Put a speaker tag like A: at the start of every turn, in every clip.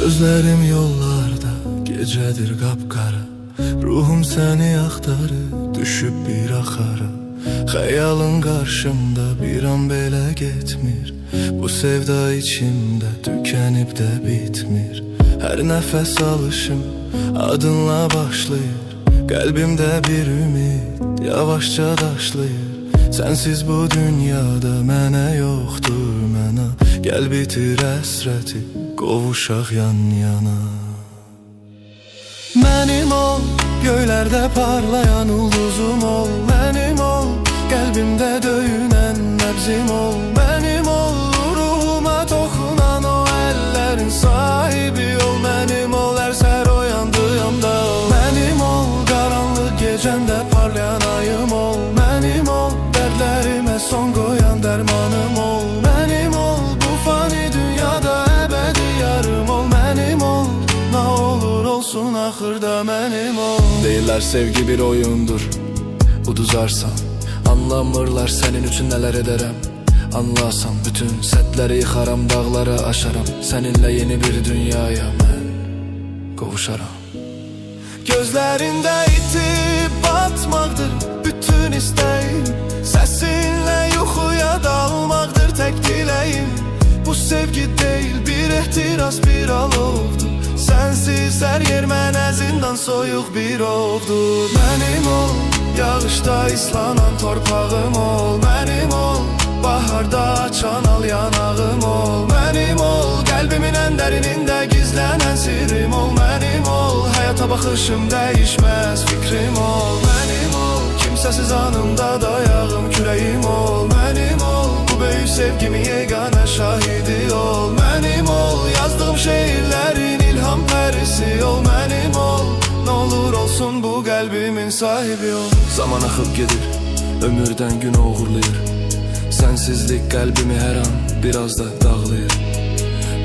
A: Gözlerim yollarda, gecedir kapkara. Ruhum seni aktarır, düşüp bir axara. Xəyalın qarşımda bir an belə getmir. Bu sevda içimdə tükənib də bitmir. Hər nəfəs alışım adınla başlayır. Qəlbimdə bir ümid yavaşca daşlayır. Sensiz bu dünyada mənə yoxdur mənə. Gəl bitir əsrəti, qovuşaq yan yana. Mənim ol, göylərdə parlayan ulduzum ol. Mənim ol, qəlbimdə döyünən nəbzim ol. Mənim ol, ruhuma toxunan o əllərin sahibi ol. Mənim ol, hər səhər oyandığımda ol. Mənim ol, qaranlıq gecəmdə parlayan ayım ol. Mənim ol, dərdlərimə son qoyan dərmanım ol. Mənim ol, bu fani dünyada əbədi yarım ol. Mənim ol, nə olur olsun axırda mənim ol. Deyirlər sevgi bir oyundur, uduzarsan. Anlamırlar senin üçün nələr edərəm. Anlasan bütün sətləri yıxaram, dağları aşaram. Seninle yeni bir dünyaya mən qovuşaram. Gözlərində itib batmaqdır bütün istəyim. Səsinlə yuxuya dalmaqdır tək diləyim. Bu sevgi deyil bir ehtiras, bir alovdur. Sensiz her yer mənə zindan, soyuq bir ovdur. Mənim ol, yağışda islanan torpağım ol. Mənim ol, baharda açan al yanağım ol. Mənim ol, qəlbimin ən dərinində gizlənən sirrim ol. Mənim ol, həyata baxışım dəyişməz fikrim ol. Mənim ol, kimsəsiz anımda dayağım kürəyim ol. Mənim ol, bu böyük sevgimin yeganə şahidi ol. Mənim ol, yazdığım şeirlərin ilham pərisi ol. Mənim ol, nə olur olsun bu qəlbimin sahibi ol. Zaman axıb gedir, ömürdən gün uğurlayır. Sensizlik qəlbimi hər an biraz da dağlayır.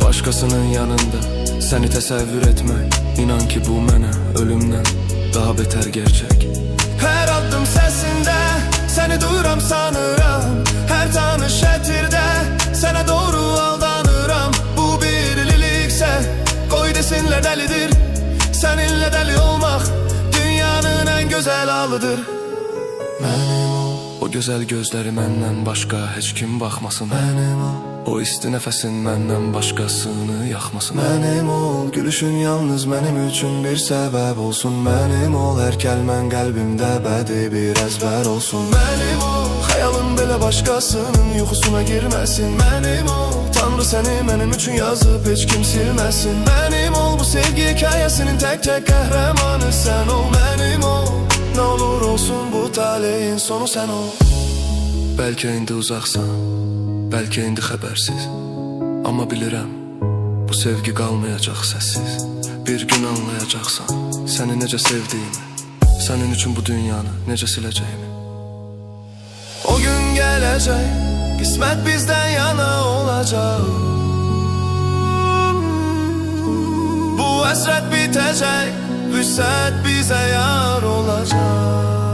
A: Başqasının yanında səni təsəvvür etmək, inan ki bu mənə ölümdən daha betər gerçək. Hər addım səsində səni duyuram sanıram. Hər tanış ətirdə sənə doğru aldanıram. Bu birliksə qoy desinlər dəlidir. Səninlə dəli olmaq dünyanın ən gözəl halıdır. Mənim ol, o gözəl gözləri məndən başqa heç kim baxmasın. Mənim ol, o isti nəfəsin məndən başqasını yaxmasın. Mənim ol, gülüşün yalnız mənim üçün bir səbəb olsun. Mənim ol, hər kəlmən qəlbimdə bədi bir əzbər olsun. Mənim ol, xəyalın belə başqasının yuxusuna girməsin. Mənim ol, Tanrı səni mənim üçün yazıb heç kim silməsin. Mənim ol, bu sevgi hekayəsinin tək qəhrəmanı sən ol. Mənim ol, nə olur olsun bu taleyin sonu sən ol. Bəlkə indi uzaqsan, bəlkə indi xəbərsiz, amma bilirəm bu sevgi qalmayacaq səssiz. Bir gün anlayacaqsan səni necə sevdiyimi, sənin üçün bu dünyanı necə siləcəyimi. O gün gələcək, qismət bizdən yana olacaq. Bu həsrət bitəcək, vüsət bizə yar olacaq.